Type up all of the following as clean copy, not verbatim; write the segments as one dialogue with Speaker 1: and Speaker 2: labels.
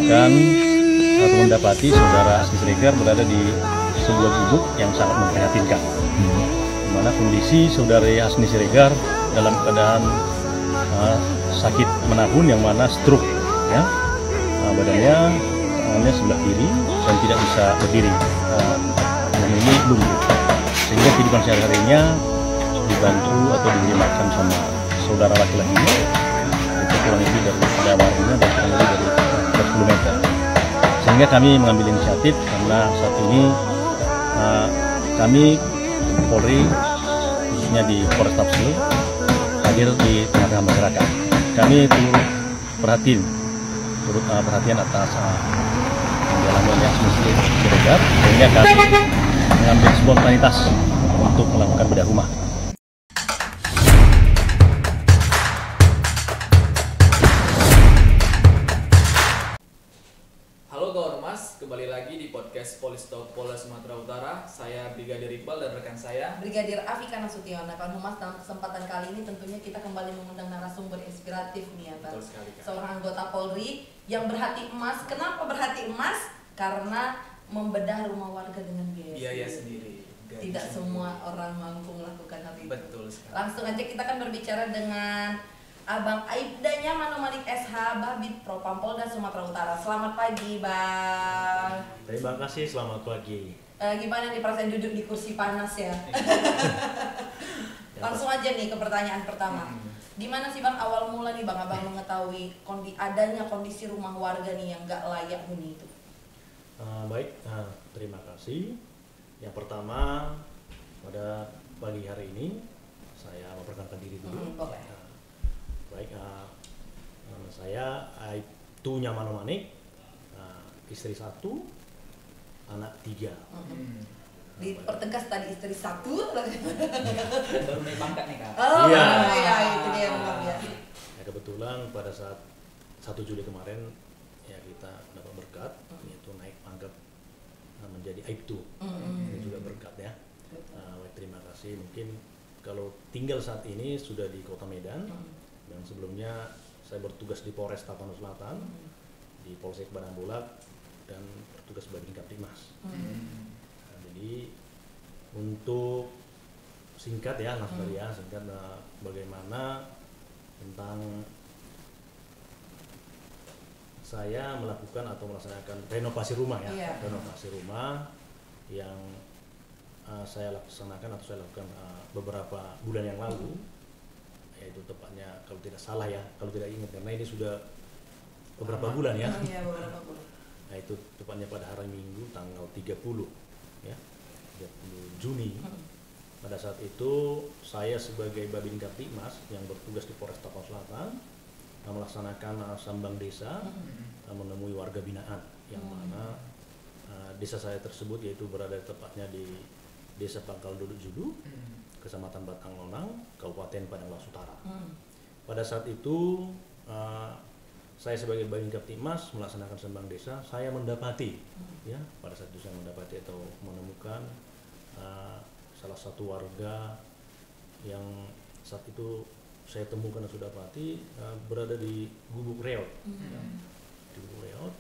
Speaker 1: menemukan atau mendapati saudara Asni Siregar berada di sebuah gubuk yang sangat memprihatinkan. Di mana kondisi saudari Asni Siregar dalam keadaan sakit menahun yang mana stroke, ya. Badannya tangannya sebelah kiri dan tidak bisa berdiri, dan ini lumpuh, sehingga kehidupan sehari-harinya dibantu atau diberi makan sama saudara laki-lakinya. Itu kurang lebih dari warungnya dan kurang lebih dari 10 meter. Sehingga kami mengambil inisiatif karena saat ini kami Polri khususnya di Polresta Sulu hadir di tengah-tengah masyarakat. Kami turut perhatian atas menjalani oleh Asni Siregar, sehingga kami mengambil spontanitas untuk melakukan bedah rumah.
Speaker 2: Halo kawan Mas, kembali lagi di podcast Police Talk Polda Sumatera Utara. Saya Brigadir Iqbal dan rekan saya
Speaker 3: Brigadir Afika Nasution. Kawan Humas, dalam kesempatan kali ini tentunya kita kembali mengundang narasumber inspiratif nih ya, seorang anggota Polri yang berhati emas. Kenapa berhati emas? Karena membedah rumah warga dengan biaya
Speaker 2: sendiri.
Speaker 3: Tidak semua orang mampu melakukan hal itu.
Speaker 2: Betul sekali.
Speaker 3: Langsung aja kita akan berbicara dengan Abang Aibda Nyaman Malik SH, Babit Propam Polda Sumatera Utara. Selamat pagi, Bang.
Speaker 4: Terima kasih, selamat pagi.
Speaker 3: Gimana nih perasaan duduk di kursi panas ya? Langsung aja nih ke pertanyaan pertama. Di mana sih Bang awal mula nih Bang Abang mengetahui adanya kondisi rumah warga nih yang nggak layak huni itu?
Speaker 4: Baik, terima kasih. Yang pertama, pada pagi hari ini saya memperkenalkan diri dulu.
Speaker 3: Boleh.
Speaker 4: Baik, nama saya Aibtu Nyaman Manik, istri 1, anak 3.
Speaker 3: Dipertegas tadi istri 1.
Speaker 2: Baru naik pangkat nih Kak.
Speaker 3: Oh
Speaker 4: Iya.
Speaker 3: iya, itu dia Bang ya.
Speaker 4: Kebetulan pada saat 1 Juli kemarin ya kita dapat berkat, yaitu naik pangkat menjadi Aibtu. Ini juga berkat ya. Terima kasih. Mungkin kalau tinggal saat ini sudah di Kota Medan. Dan sebelumnya saya bertugas di Polres Tapanuli Selatan, di Polsek Padang Bulak, dan bertugas sebagai Kaptimas. Jadi untuk singkat ya, singkat bagaimana tentang saya melakukan atau melaksanakan renovasi rumah ya, renovasi rumah yang saya laksanakan atau saya lakukan beberapa bulan yang lalu. Yaitu tepatnya kalau tidak salah ya, kalau tidak ingat karena ini sudah beberapa bulan ya.
Speaker 3: Iya, beberapa bulan.
Speaker 4: Nah itu tepatnya pada hari Minggu tanggal 30 ya, 30 Juni. Pada saat itu saya sebagai Babin Kaptimas yang bertugas di Polres Tapanuli Selatan melaksanakan sambang desa, menemui warga binaan yang mana desa saya tersebut yaitu berada tepatnya di Desa Pangkal Duduk Judu, Kecamatan Batang Lonang, Kabupaten Padang Lawas Utara. Pada saat itu saya sebagai Babin Kaptimas melaksanakan sembang desa, saya mendapati ya, pada saat itu saya mendapati atau menemukan salah satu warga yang saat itu saya temukan dan sudah dapati berada di gubuk reot. Ya, di gubuk reot.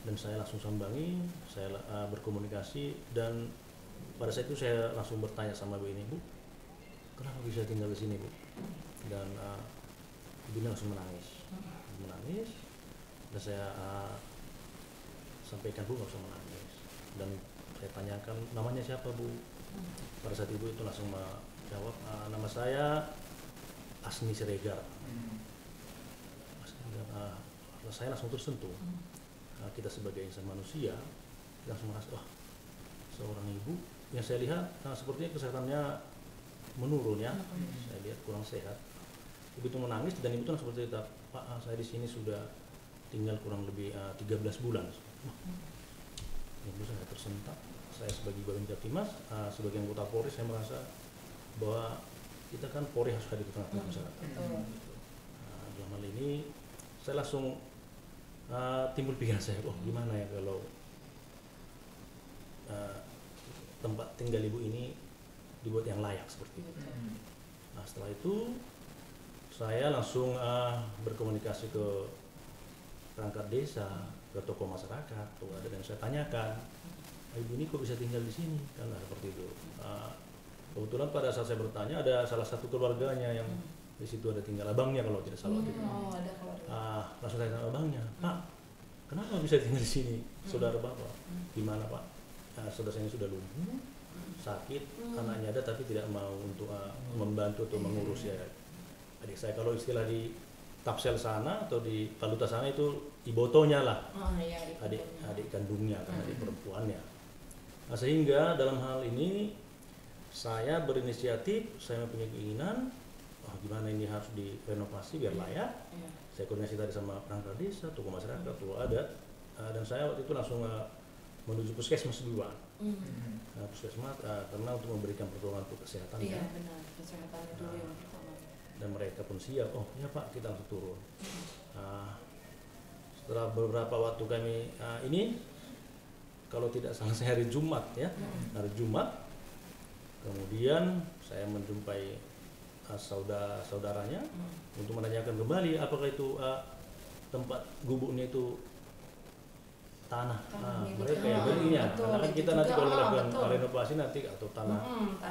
Speaker 4: Dan saya langsung sambangi, saya berkomunikasi, dan pada saat itu saya langsung bertanya sama Bu ini, Bu, kenapa bisa tinggal di sini, Bu? Dan Ibu ini langsung menangis, dan saya sampaikan, Bu nggak usah menangis, dan saya tanyakan namanya siapa, Bu? Pada saat Ibu itu langsung menjawab, nama saya Asni Siregar. Saya langsung tersentuh. Kita sebagai insan manusia langsung merasa, wah, seorang ibu yang saya lihat sepertinya kesehatannya menurun ya. Saya lihat kurang sehat. Ibu itu menangis dan ibu itu langsung bercerita, Pak, saya di sini sudah tinggal kurang lebih 13 bulan. Ibu saya tersentak. Saya sebagai Babin Kaptimas, sebagai anggota Polri, saya merasa bahwa kita kan Polri harus hadir di tengah-tengah masyarakat. Dalam hal ini saya langsung timbul pikiran saya, gimana ya kalau tempat tinggal ibu ini dibuat yang layak seperti itu. Nah, setelah itu saya langsung berkomunikasi ke perangkat desa, ke tokoh masyarakat, tuh ada yang saya tanyakan, ibu ini kok bisa tinggal di sini, kan seperti itu. Kebetulan pada saat saya bertanya ada salah satu keluarganya yang di situ ada tinggal abangnya kalau tidak salah gitu.
Speaker 3: Oh, ada keluarga.
Speaker 4: Langsung saya tanya abangnya, Pak, kenapa bisa tinggal di sini, saudara bapak? Gimana Pak? Saudara saya ini sudah lumpuh, sakit, anaknya ada tapi tidak mau untuk membantu atau mengurus ya adik saya. Kalau istilah di Tapsel sana atau di Paluta sana itu ibotonya lah, adik kandungnya kan, adik perempuannya. Nah, sehingga dalam hal ini saya berinisiatif, saya mempunyai keinginan, gimana ini harus direnovasi biar layak. Saya koordinasi tadi sama perangkat desa, tokoh masyarakat, tokoh adat, dan saya waktu itu langsung menuju puskesmas duluan. Puskesmas karena untuk memberikan pertolongan untuk kesehatan.
Speaker 3: Iya,
Speaker 4: kan?
Speaker 3: benar, kesehatan itu yang pertama.
Speaker 4: Dan mereka pun siap, oh ya Pak, kita langsung turun. Setelah beberapa waktu kami ini, kalau tidak salah saya hari Jumat ya, hari Jumat, kemudian saya menjumpai saudaranya untuk menanyakan kembali apakah itu tempat gubuknya itu tanah mereka yang belinya, karena kan kita nanti kalau melakukan renovasi nanti atau tanah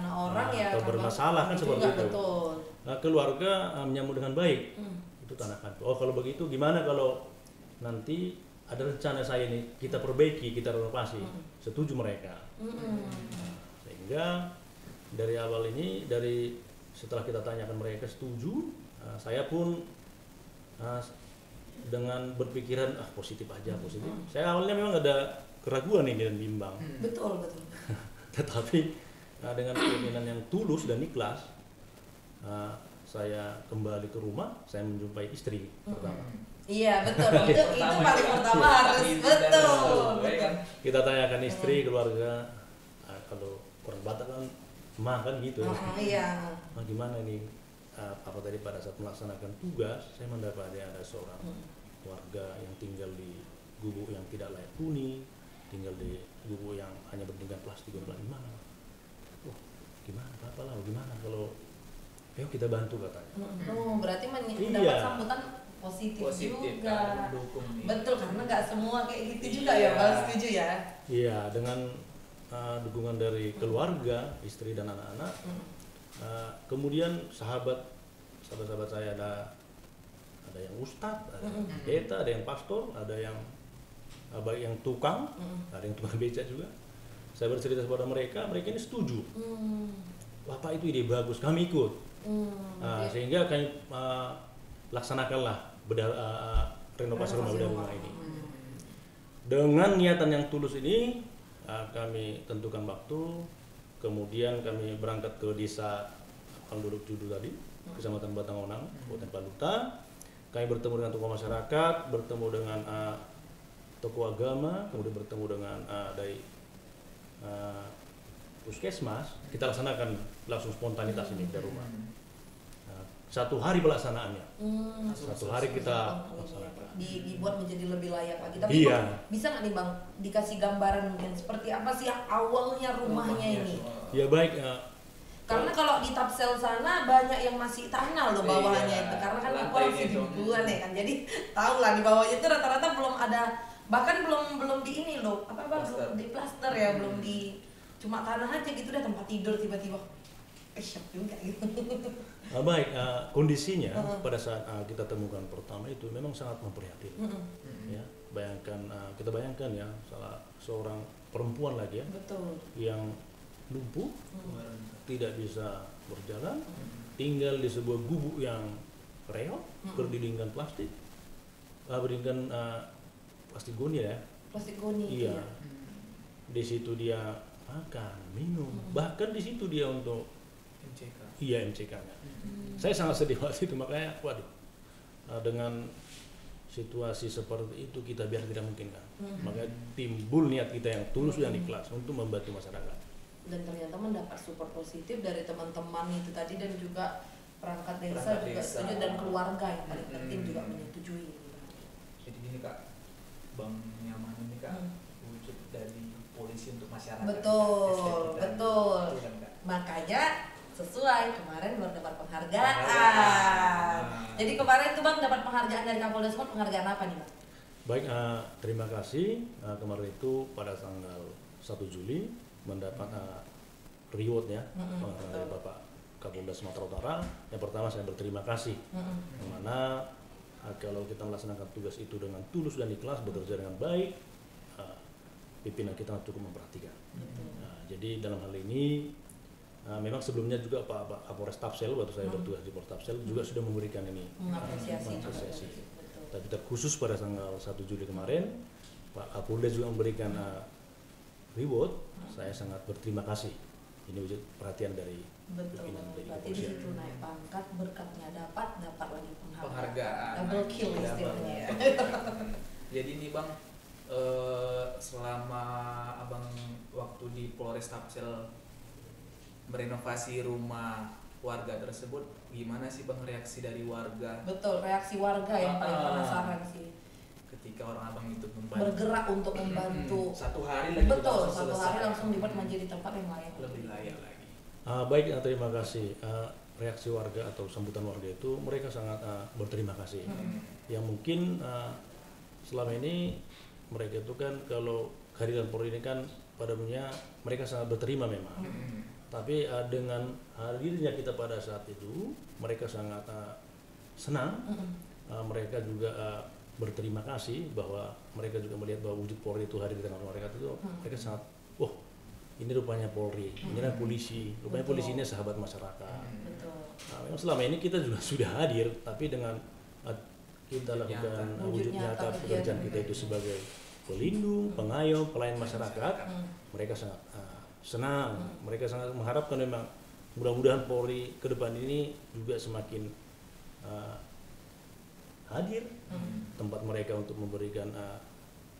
Speaker 3: orang ya
Speaker 4: atau bermasalah kan seperti itu.
Speaker 3: Betul.
Speaker 4: Nah, keluarga menyambut dengan baik itu tanah kantor. Oh kalau begitu gimana kalau nanti ada rencana saya ini kita perbaiki, kita renovasi, setuju mereka. Sehingga dari awal ini, setelah kita tanyakan mereka setuju, saya pun dengan berpikiran positif aja, positif. Saya awalnya memang ada keraguan ini dan bimbang.
Speaker 3: Betul.
Speaker 4: Tetapi dengan keinginan yang tulus dan ikhlas, saya kembali ke rumah, saya menjumpai istri pertama.
Speaker 3: Iya betul, itu paling pertama harus betul.
Speaker 4: Kita tanyakan istri, keluarga, kalau orang Batak kan kan gitu ya.
Speaker 3: Iya.
Speaker 4: Nah, gimana ini? Apa tadi pada saat melaksanakan tugas, saya mendapati ada seorang warga yang tinggal di gubuk yang tidak layak huni, tinggal di gubuk yang hanya berdinding plastik, gimana? Oh, gimana? Apalah, gimana kalau yuk kita bantu katanya.
Speaker 3: Berarti mendapat sambutan positif juga. Betul, karena nggak semua kayak gitu juga ya, Bang, setuju ya? Iya, dengan dukungan dari keluarga, istri dan anak-anak. Kemudian sahabat saya ada yang ustadz, ada yang pendeta, ada yang pastor, ada yang baik yang tukang, ada yang tukang beca juga. Saya bercerita kepada mereka ini setuju. Bapak itu ide bagus, kami ikut. Sehingga kami laksanakanlah renovasi rumah ini. Dengan niatan yang tulus ini, kami tentukan waktu. Kemudian kami berangkat ke desa Panduluk Judu tadi, Kecamatan Batangonang, Kabupaten Paluta. Kami bertemu dengan tokoh masyarakat, bertemu dengan tokoh agama, kemudian bertemu dengan dari puskesmas. Kita laksanakan langsung spontanitas ini dari rumah. 1 hari pelaksanaannya. 1 hari kita laksanakan. Dibuat menjadi lebih layak lagi. Tapi bisa nggak nih Bang dikasih gambaran mungkin seperti apa sih awalnya rumahnya ini?
Speaker 4: Ya baik.
Speaker 3: Karena kalau di Tapsel sana banyak yang masih tanah loh bawahnya itu, karena kan aku masih di bukuan ya kan, jadi tahu lah di bawahnya itu rata-rata belum ada, bahkan belum di ini loh, belum di plaster ya, belum di, cuma tanah aja gitu deh, tempat tidur tiba-tiba. Syok juga gitu.
Speaker 4: Baik, kondisinya pada saat kita temukan pertama itu memang sangat memprihatinkan. Ya, kita bayangkan ya, seorang perempuan lagi ya,
Speaker 3: betul,
Speaker 4: yang lumpuh, tidak bisa berjalan, tinggal di sebuah gubuk yang reot, berdindingkan plastik, berdindingkan plastik goni ya.
Speaker 3: Plastik goni.
Speaker 4: Iya. Di situ dia makan, minum, bahkan di situ dia untuk MCK. Iya, MCK-nya. Saya sangat sedih waktu itu, makanya waduh, dengan situasi seperti itu kita biar tidak mungkin kan. Makanya timbul niat kita yang tulus dan ikhlas untuk membantu masyarakat.
Speaker 3: Dan ternyata mendapat support positif dari teman-teman itu tadi, dan juga perangkat desa juga setuju, dan keluarga yang paling penting juga menyetujui.
Speaker 2: Jadi gini Kak, Bang Nyaman ini Kak, wujud dari polisi untuk masyarakat.
Speaker 3: Betul. Makanya sesuai kemarin baru dapat penghargaan. Jadi kemarin tuh Bang dapat penghargaan dari Kapolda Sumut, penghargaan apa nih Bang?
Speaker 4: Baik, terima kasih. Kemarin itu pada tanggal 1 Juli mendapat reward ya dari Bapak Kapolda Sumatera Utara. Yang pertama saya berterima kasih, karena kalau kita melaksanakan tugas itu dengan tulus dan ikhlas, bekerja dengan baik, pimpinan kita cukup memperhatikan. Jadi dalam hal ini memang sebelumnya juga Pak Kapolres Tapsel, waktu saya bertugas di Polres Tapsel juga sudah memberikan ini mengapresiasi. Tapi terkhusus pada tanggal 1 Juli kemarin, Pak Kapolda juga memberikan reward. Saya sangat berterima kasih. Ini wujud perhatian dari pimpinan dari
Speaker 3: berarti di situ naik pangkat, berkatnya dapat lagi
Speaker 2: penghargaan.
Speaker 3: Double kill istilahnya ya.
Speaker 2: Jadi ini Bang, selama Abang waktu di Polres Tapsel merenovasi rumah warga tersebut, gimana sih Bang reaksi dari warga?
Speaker 3: Betul, reaksi warga yang paling penasaran sih.
Speaker 2: Ketika orang Abang itu membantu,
Speaker 3: bergerak untuk membantu.
Speaker 2: Satu hari lagi.
Speaker 3: Betul, satu hari langsung dibuat menjadi tempat yang layak.
Speaker 2: Lebih layak lagi.
Speaker 4: Baik, terima kasih. Reaksi warga atau sambutan warga itu mereka sangat berterima kasih. Yang mungkin selama ini mereka itu kan kalau kehadiran Polri ini kan pada umumnya mereka sangat berterima memang. Tapi dengan hadirnya kita pada saat itu, mereka sangat senang. Mereka juga berterima kasih bahwa mereka juga melihat bahwa wujud Polri itu hadir di tengah mereka itu. Mereka sangat, wah ini rupanya Polri, ini kan polisi, rupanya polisi ini sahabat masyarakat. Memang selama ini kita juga sudah hadir, tapi dengan kita lakukan wujud nyata pekerjaan kita itu sebagai pelindung, pengayom, pelayan masyarakat, mereka sangat senang. Mereka sangat mengharapkan memang mudah-mudahan Polri ke depan ini juga semakin hadir tempat mereka untuk memberikan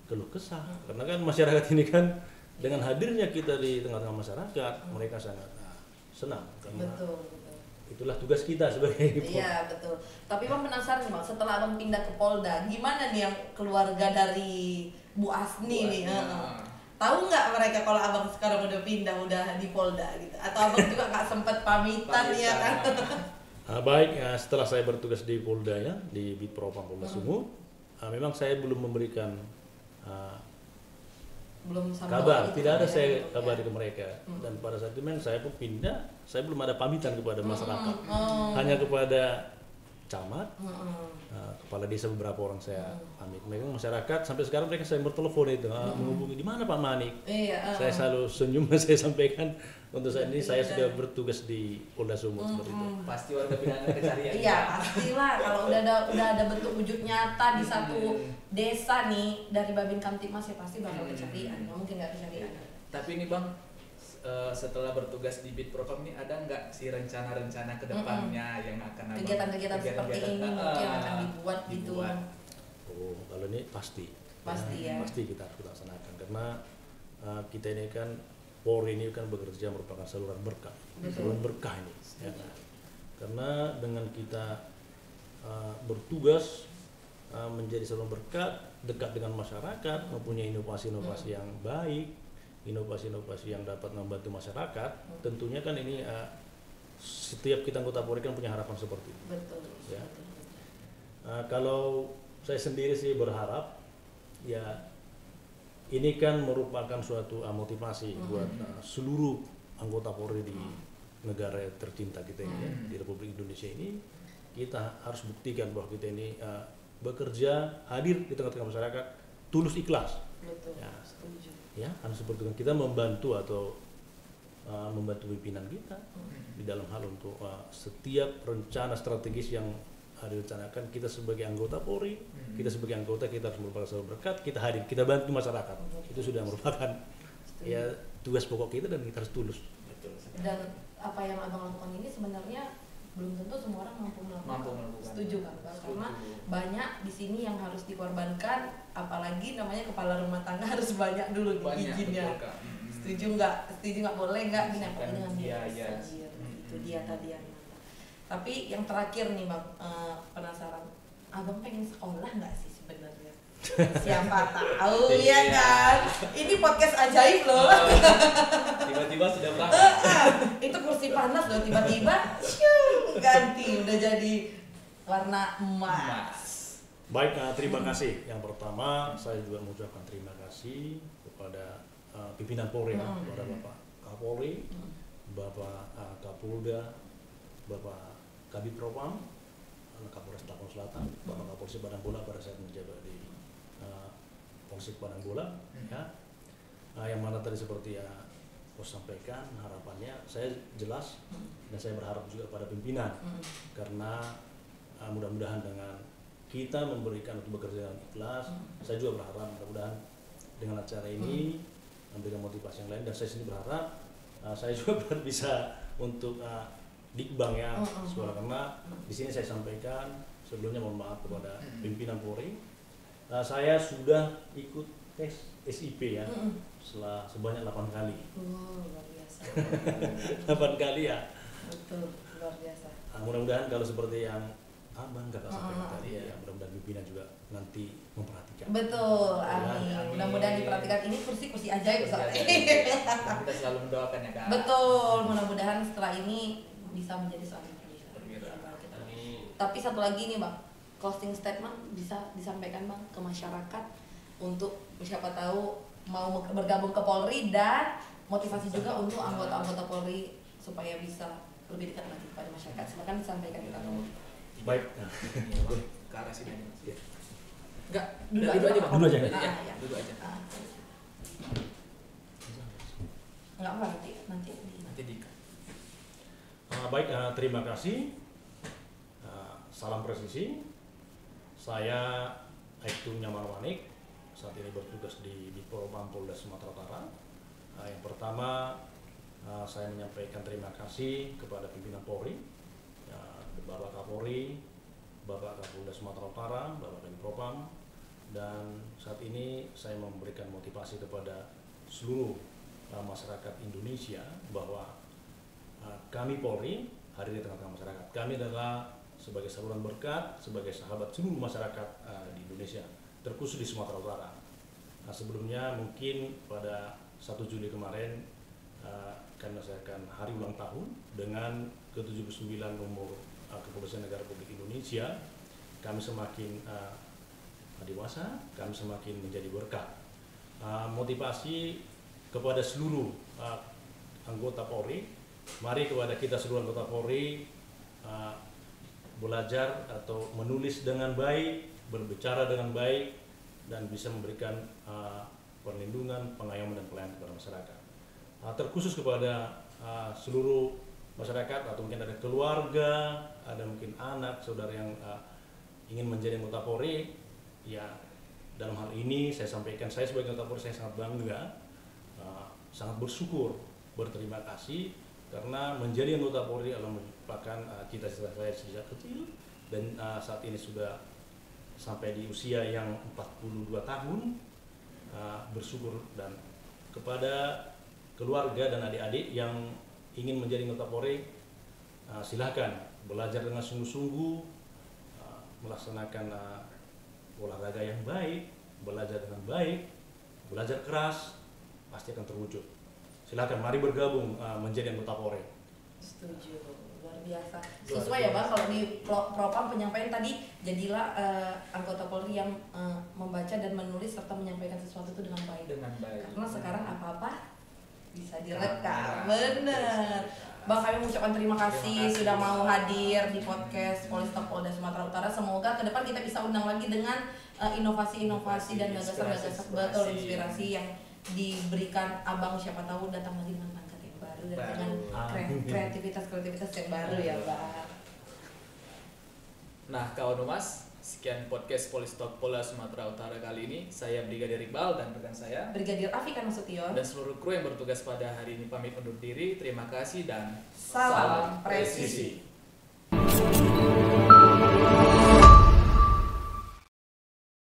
Speaker 4: keluh kesah. Karena kan masyarakat ini kan dengan hadirnya kita di tengah-tengah masyarakat, mereka sangat senang.
Speaker 3: Betul.
Speaker 4: Itulah tugas kita sebagai
Speaker 3: Iya betul. Tapi Bang penasaran nih Bang, setelah Abang pindah ke Polda, gimana nih yang keluarga dari Bu Asni nih? Tahu nggak mereka kalau Abang sekarang udah pindah, udah di Polda gitu? Atau Abang juga nggak sempat pamitan ya kan?
Speaker 4: Baik, setelah saya bertugas di Polda ya, di Bitpropam Polda Sumut, memang saya belum memberikan kabar, tidak ada saya kabari ke mereka. Dan pada saat itu memang saya pun pindah, saya belum ada pamitan kepada masyarakat, hanya kepada camat, kepala desa beberapa orang saya pamit. Memang masyarakat sampai sekarang mereka saya bertelepon itu menghubungi di mana Pak Manik. Saya selalu senyum saya sampaikan untuk saat ini saya sudah bertugas di Polda Sumut seperti itu.
Speaker 2: Pasti warga binaan kecarian.
Speaker 3: Iya pastilah kalau udah ada bentuk wujud nyata di satu desa nih dari Babin Kamtibmas ya pasti bakal kecarian. Nggak mungkin nggak kecarian.
Speaker 2: Tapi ini Bang, setelah bertugas di Bitpropam ini ada nggak sih rencana-rencana ke depannya yang akan
Speaker 3: kegiatan-kegiatan seperti ini mungkin yang akan dibuat gitu?
Speaker 4: Oh, kalau ini pasti
Speaker 3: ya.
Speaker 4: Pasti kita harus laksanakan karena kita ini kan Polri ini kan bekerja merupakan saluran berkah, saluran berkah ini. Ya. Karena dengan kita bertugas menjadi saluran berkah, dekat dengan masyarakat, mempunyai inovasi-inovasi yang baik, inovasi-inovasi yang dapat membantu masyarakat, tentunya kan ini setiap kita anggota Polri kan punya harapan seperti itu.
Speaker 3: Betul.
Speaker 4: Ya. Kalau saya sendiri sih berharap ya ini kan merupakan suatu motivasi buat seluruh anggota Polri di negara tercinta kita ini ya, di Republik Indonesia ini. Kita harus buktikan bahwa kita ini bekerja hadir di tengah-tengah masyarakat tulus ikhlas.
Speaker 3: Betul.
Speaker 4: Ya.
Speaker 3: Setuju.
Speaker 4: Ya, harus seperti itu. Kita membantu atau membantu pimpinan kita di dalam hal untuk setiap rencana strategis yang direncanakan. Kita sebagai anggota Polri, kita sebagai anggota kita harus merupakan saluran berkat, kita hadir, kita bantu masyarakat. Itu sudah merupakan ya tugas pokok kita dan kita harus tulus.
Speaker 3: Dan apa yang Abang lakukan ini sebenarnya belum tentu semua orang mampu melakukan. Setuju kan Bang? Karena banyak di sini yang harus dikorbankan, apalagi namanya kepala rumah tangga harus banyak dulu nih izinnya. Setuju nggak boleh nggak gini apa dengan biaya. Itu dia tadi yang. Tapi yang terakhir nih Bang, penasaran, Abang pengen sekolah nggak sih sebenarnya? Siapa tahu ya kan? Ini podcast ajaib loh.
Speaker 2: Tiba-tiba sudah berangkat.
Speaker 3: Itu kursi panas loh, tiba-tiba ganti udah jadi warna emas.
Speaker 4: Baik, terima kasih. Yang pertama, saya juga mengucapkan terima kasih kepada pimpinan Polri, kepada Bapak Kapolri, Bapak Kapolda, Bapak Kabid Propam, Kapolres Tapang Selatan, Bapak Kapolsek Padang Bola pada saat menjabat di Polsek Padang Bola, ya. Yang mana tadi seperti ya Bos sampaikan, harapannya saya jelas dan saya berharap juga pada pimpinan, karena mudah-mudahan dengan kita memberikan untuk bekerja dengan ikhlas, saya juga berharap mudah-mudahan dengan acara ini memberikan motivasi yang lain, dan saya sendiri berharap saya juga bisa untuk dikbang ya, karena di sini saya sampaikan sebelumnya mohon maaf kepada pimpinan Polri, saya sudah ikut tes SIP ya, sebanyak 8 kali.
Speaker 3: Luar biasa.
Speaker 4: 8 kali ya.
Speaker 3: Betul, luar biasa.
Speaker 4: Mudah-mudahan kalau seperti yang Abang kakak sampaikan tadi ya, mudah-mudahan pimpinan juga nanti memperhatikan.
Speaker 3: Betul, amin. Mudah-mudahan diperhatikan, ini kursi-kursi ajaib soalnya.
Speaker 2: Kita selalu mendoakan ya Kak.
Speaker 3: Betul, mudah-mudahan setelah ini bisa menjadi seorang perwira. Tapi satu lagi nih Bang, closing statement bisa disampaikan Bang ke masyarakat untuk siapa tahu mau bergabung ke Polri, dan motivasi juga untuk anggota-anggota Polri supaya bisa lebih dekat lagi kepada masyarakat. Silakan disampaikan kita.
Speaker 4: Baik.
Speaker 2: Ke arah sini aja Mas. Enggak,
Speaker 3: Dulu
Speaker 2: aja Bang.
Speaker 4: Dulu aja.
Speaker 3: Ya.
Speaker 2: Dulu aja.
Speaker 3: Enggak apa nanti.
Speaker 4: Baik, terima kasih. Salam presisi. Saya Aibtu Nyamar Manik, saat ini bertugas di Propam Polda Sumatera Utara. Yang pertama, saya menyampaikan terima kasih kepada pimpinan Polri, Bapak Kapolri, Bapak Kapolda Sumatera Utara, Bapak Kabid Propam, dan saat ini saya memberikan motivasi kepada seluruh masyarakat Indonesia bahwa kami Polri hadir di tengah-tengah masyarakat. Kami adalah sebagai saluran berkat, sebagai sahabat seluruh masyarakat di Indonesia, terkhusus di Sumatera Utara. Sebelumnya mungkin pada 1 Juli kemarin kami merayakan hari ulang tahun dengan ke-79 umur Kepolisian Negara Republik Indonesia. Kami semakin dewasa, kami semakin menjadi berkah. Motivasi kepada seluruh anggota Polri, mari kepada kita seluruh anggota Polri belajar atau menulis dengan baik, berbicara dengan baik, dan bisa memberikan perlindungan, pengayoman, dan pelayanan kepada masyarakat. Terkhusus kepada seluruh masyarakat, atau mungkin ada keluarga, ada mungkin anak, saudara yang ingin menjadi anggota Polri, ya dalam hal ini saya sampaikan, saya sebagai anggota Polri saya sangat bangga, sangat bersyukur, berterima kasih, karena menjadi anggota Polri adalah merupakan cita-cita saya sejak kecil, dan saat ini sudah sampai di usia yang 42 tahun, bersyukur. Dan kepada keluarga dan adik-adik yang ingin menjadi anggota Polri, silahkan belajar dengan sungguh-sungguh, melaksanakan olahraga yang baik, belajar dengan baik, belajar keras, pasti akan terwujud. Silahkan, mari bergabung menjadi anggota Polri.
Speaker 3: Setuju, luar biasa. Sesuai ya Bang, kalau di Propam penyampaian tadi, jadilah anggota Polri yang membaca dan menulis serta menyampaikan sesuatu itu dengan baik. Karena sekarang apa-apa bisa direkam, bener. Bang, kami mengucapkan terima kasih sudah mau hadir di podcast Polistop Polda Sumatera Utara. Semoga ke depan kita bisa undang lagi dengan inovasi-inovasi dan gagasan-gagasan betul, inspirasi yang diberikan Abang, siapa tahu datang lagi dengan pangkat yang baru dan dengan kreativitas yang baru ya Bang.
Speaker 2: Nah kawan Humas, sekian podcast Polistop Polda Sumatera Utara kali ini. Saya Brigadir Iqbal dan rekan saya
Speaker 3: Brigadir Afika Nasution
Speaker 2: dan seluruh kru yang bertugas pada hari ini pamit undur diri. Terima kasih dan
Speaker 3: salam presisi.